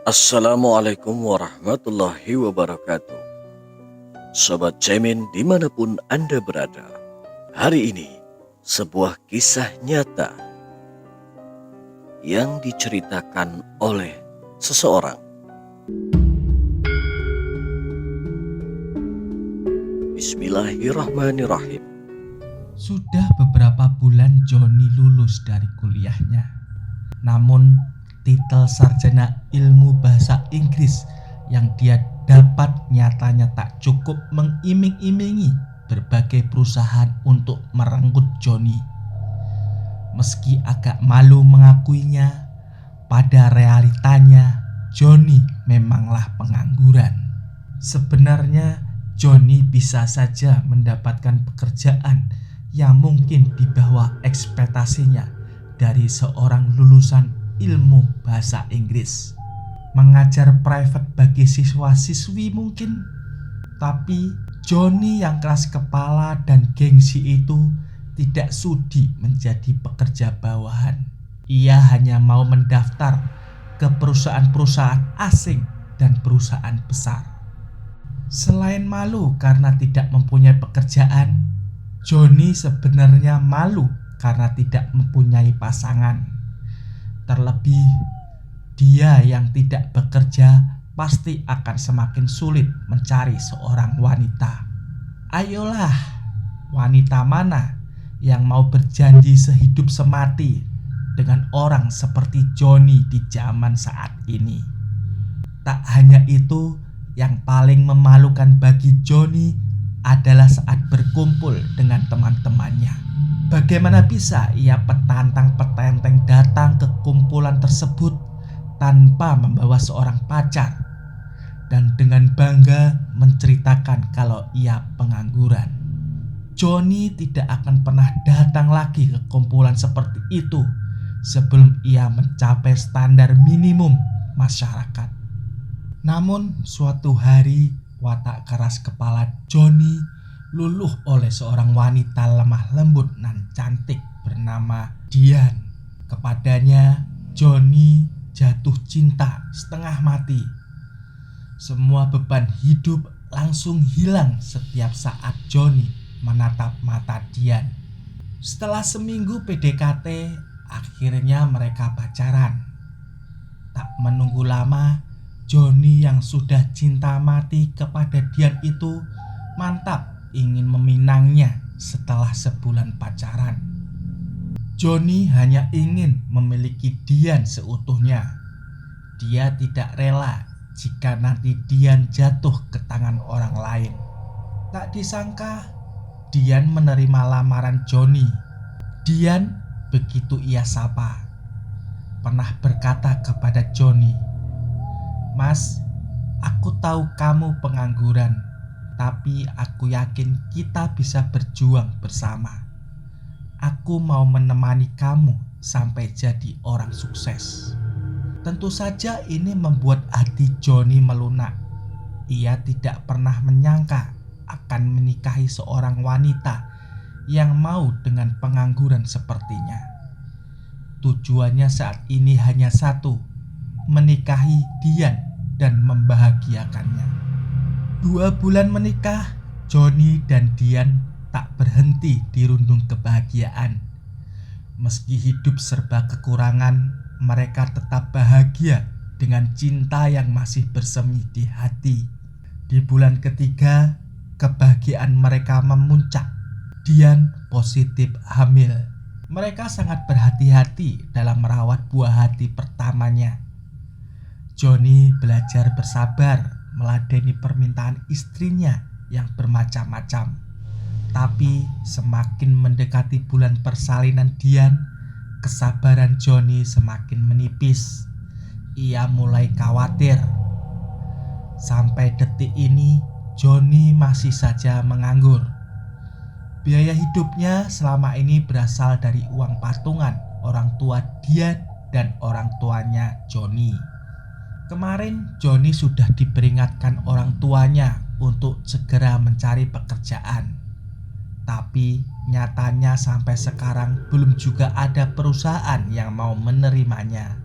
Assalamualaikum warahmatullahi wabarakatuh. Sobat Cemen dimanapun Anda berada. Hari ini sebuah kisah nyata yang diceritakan oleh seseorang. Bismillahirrahmanirrahim. Sudah beberapa bulan Joni lulus dari kuliahnya. Namun titel sarjana ilmu bahasa Inggris yang dia dapat nyatanya tak cukup mengiming-imingi berbagai perusahaan untuk merenggut Joni. Meski agak malu mengakuinya, pada realitanya Joni memanglah pengangguran. Sebenarnya Joni bisa saja mendapatkan pekerjaan yang mungkin di bawah ekspektasinya dari seorang lulusan ilmu bahasa Inggris. Mengajar private bagi siswa-siswi mungkin. Tapi Joni yang keras kepala dan gengsi itu tidak sudi menjadi pekerja bawahan. Ia hanya mau mendaftar ke perusahaan-perusahaan asing dan perusahaan besar. Selain malu karena tidak mempunyai pekerjaan, Joni sebenarnya malu karena tidak mempunyai pasangan. Terlebih, dia yang tidak bekerja pasti akan semakin sulit mencari seorang wanita. Ayolah, wanita mana yang mau berjanji sehidup semati dengan orang seperti Joni di zaman saat ini? Tak hanya itu, yang paling memalukan bagi Joni adalah saat berkumpul dengan teman-temannya. Bagaimana bisa ia petantang-petenteng datang ke kumpulan tersebut tanpa membawa seorang pacar dan dengan bangga menceritakan kalau ia pengangguran. Joni tidak akan pernah datang lagi ke kumpulan seperti itu sebelum ia mencapai standar minimum masyarakat. Namun suatu hari watak keras kepala Joni luluh oleh seorang wanita lemah lembut dan cantik bernama Dian. Kepadanya Joni jatuh cinta setengah mati. Semua beban hidup langsung hilang setiap saat Joni menatap mata Dian. Setelah seminggu PDKT, akhirnya mereka pacaran. Tak menunggu lama, Joni yang sudah cinta mati kepada Dian itu mantap ingin meminangnya setelah sebulan pacaran. Joni hanya ingin memiliki Dian seutuhnya. Dia tidak rela jika nanti Dian jatuh ke tangan orang lain. Tak disangka Dian menerima lamaran Joni. Dian, begitu ia sapa, pernah berkata kepada Joni, "Mas, aku tahu kamu pengangguran, tapi aku yakin kita bisa berjuang bersama. Aku mau menemani kamu sampai jadi orang sukses." Tentu saja ini membuat hati Joni melunak. Ia tidak pernah menyangka akan menikahi seorang wanita yang mau dengan pengangguran sepertinya. Tujuannya saat ini hanya satu, menikahi Dian dan membahagiakannya. 2 bulan menikah, Joni dan Dian tak berhenti dirundung kebahagiaan. Meski hidup serba kekurangan, mereka tetap bahagia dengan cinta yang masih bersemi di hati. Di bulan ketiga, kebahagiaan mereka memuncak. Dian positif hamil. Mereka sangat berhati-hati dalam merawat buah hati pertamanya. Joni belajar bersabar meladeni permintaan istrinya yang bermacam-macam. Tapi semakin mendekati bulan persalinan Dian, kesabaran Joni semakin menipis. Ia mulai khawatir. Sampai detik ini, Joni masih saja menganggur. Biaya hidupnya selama ini berasal dari uang patungan orang tua Dian dan orang tuanya Joni. Kemarin Joni sudah diperingatkan orang tuanya untuk segera mencari pekerjaan. Tapi nyatanya sampai sekarang belum juga ada perusahaan yang mau menerimanya.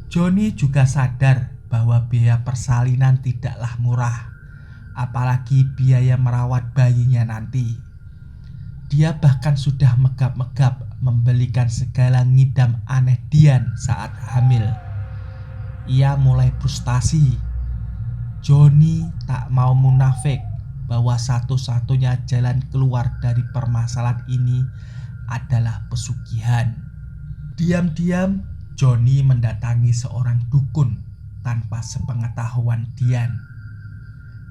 Joni juga sadar bahwa biaya persalinan tidaklah murah, apalagi biaya merawat bayinya nanti. Dia bahkan sudah megap-megap membelikan segala ngidam aneh Dian saat hamil. Ia mulai frustasi. Joni tak mau munafik bahwa satu-satunya jalan keluar dari permasalahan ini adalah pesugihan. Diam-diam Joni mendatangi seorang dukun tanpa sepengetahuan Dian.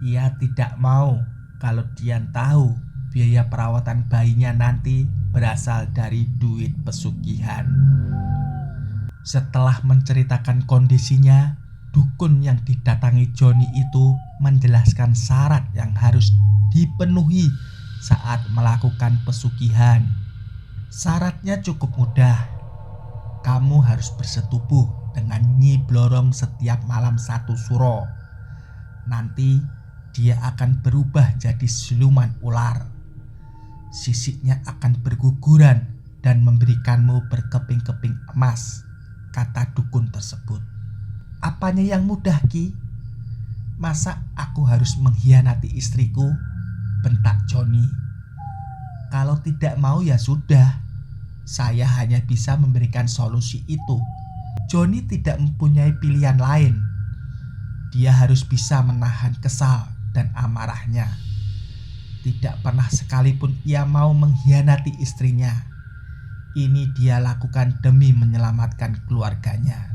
Ia tidak mau kalau Dian tahu biaya perawatan bayinya nanti berasal dari duit pesugihan. Setelah menceritakan kondisinya, dukun yang didatangi Joni itu menjelaskan syarat yang harus dipenuhi saat melakukan pesugihan. Syaratnya cukup mudah. Kamu harus bersetubuh dengan Nyi Blorong setiap malam 1 suro. Nanti dia akan berubah jadi siluman ular. Sisiknya akan berguguran dan memberikanmu berkeping-keping emas, kata dukun tersebut. Apanya yang mudah, Ki? Masa aku harus mengkhianati istriku? Bentak Joni. Kalau tidak mau ya sudah. Saya hanya bisa memberikan solusi itu. Joni tidak mempunyai pilihan lain. Dia harus bisa menahan kesal dan amarahnya. Tidak pernah sekalipun ia mau mengkhianati istrinya. Ini dia lakukan demi menyelamatkan keluarganya.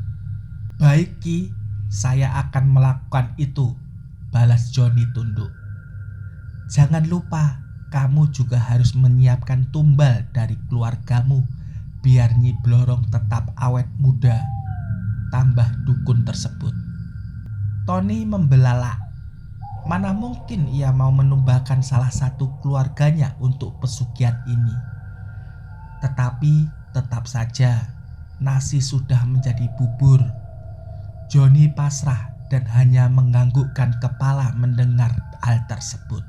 Baik Ki, saya akan melakukan itu, balas Joni tunduk. Jangan lupa, kamu juga harus menyiapkan tumbal dari keluargamu biar Nyi Blorong tetap awet muda, tambah dukun tersebut. Tony membelalak. Mana mungkin ia mau menumbalkan salah satu keluarganya untuk pesugihan ini. Tetapi tetap saja nasi sudah menjadi bubur. Joni pasrah dan hanya menganggukkan kepala mendengar hal tersebut.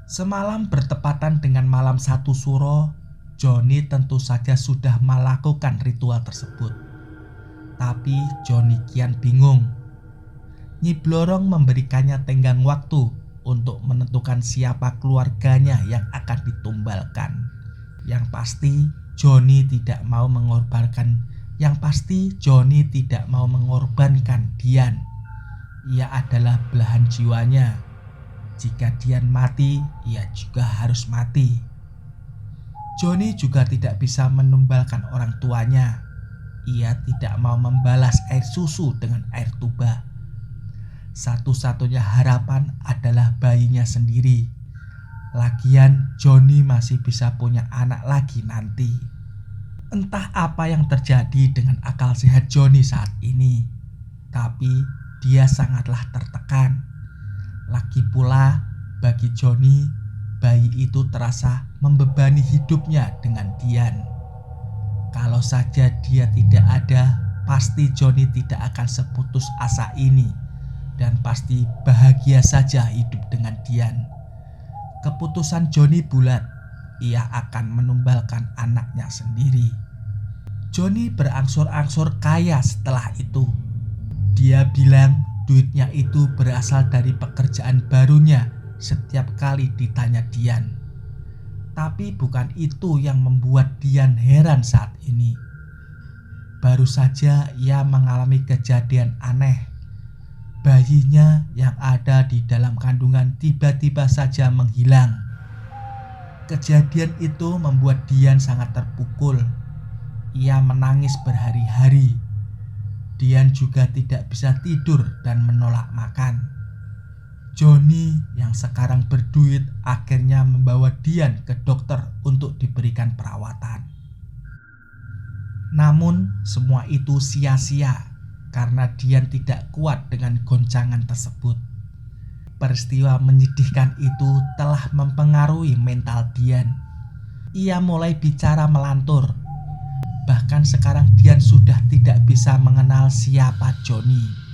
Semalam bertepatan dengan malam 1 suro, Joni tentu saja sudah melakukan ritual tersebut. Tapi Joni kian bingung. Nyi Blorong memberikannya tenggang waktu untuk menentukan siapa keluarganya yang akan ditumbalkan. Yang pasti Joni tidak mau mengorbankan Dian. Ia adalah belahan jiwanya. Jika Dian mati, ia juga harus mati. Joni juga tidak bisa menumbalkan orang tuanya. Ia tidak mau membalas air susu dengan air tuba. Satu-satunya harapan adalah bayinya sendiri. Lagian Joni masih bisa punya anak lagi nanti. Entah apa yang terjadi dengan akal sehat Joni saat ini, tapi dia sangatlah tertekan. Lagi pula bagi Joni, bayi itu terasa membebani hidupnya dengan Dian. Kalau saja dia tidak ada, pasti Joni tidak akan seputus asa ini dan pasti bahagia saja hidup dengan Dian. Keputusan Joni bulat, ia akan menumbalkan anaknya sendiri. Joni berangsur-angsur kaya setelah itu. Dia bilang duitnya itu berasal dari pekerjaan barunya setiap kali ditanya Dian. Tapi bukan itu yang membuat Dian heran saat ini. Baru saja ia mengalami kejadian aneh. Bayinya yang ada di dalam kandungan tiba-tiba saja menghilang. Kejadian itu membuat Dian sangat terpukul. Ia menangis berhari-hari. Dian juga tidak bisa tidur dan menolak makan. Joni yang sekarang berduit akhirnya membawa Dian ke dokter untuk diberikan perawatan. Namun semua itu sia-sia karena Dian tidak kuat dengan goncangan tersebut. Peristiwa menyedihkan itu telah mempengaruhi mental Dian. Ia mulai bicara melantur. Bahkan sekarang Dian sudah tidak bisa mengenal siapa Joni.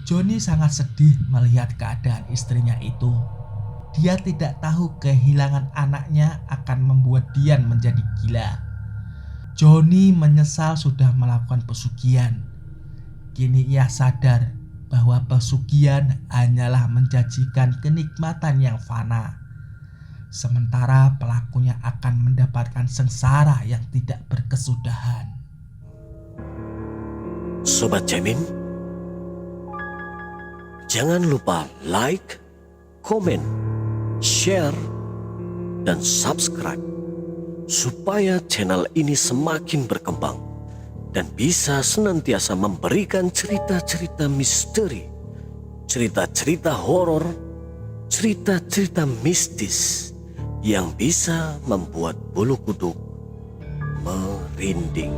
Joni sangat sedih melihat keadaan istrinya itu. Dia tidak tahu kehilangan anaknya akan membuat Dian menjadi gila. Joni menyesal sudah melakukan pesugihan. Kini ia sadar bahwa pesugihan hanyalah menjanjikan kenikmatan yang fana, sementara pelakunya akan mendapatkan sengsara yang tidak berkesudahan. Sobat Jamin, jangan lupa like, komen, share, dan subscribe supaya channel ini semakin berkembang dan bisa senantiasa memberikan cerita-cerita misteri, cerita-cerita horor, cerita-cerita mistis yang bisa membuat bulu kuduk merinding.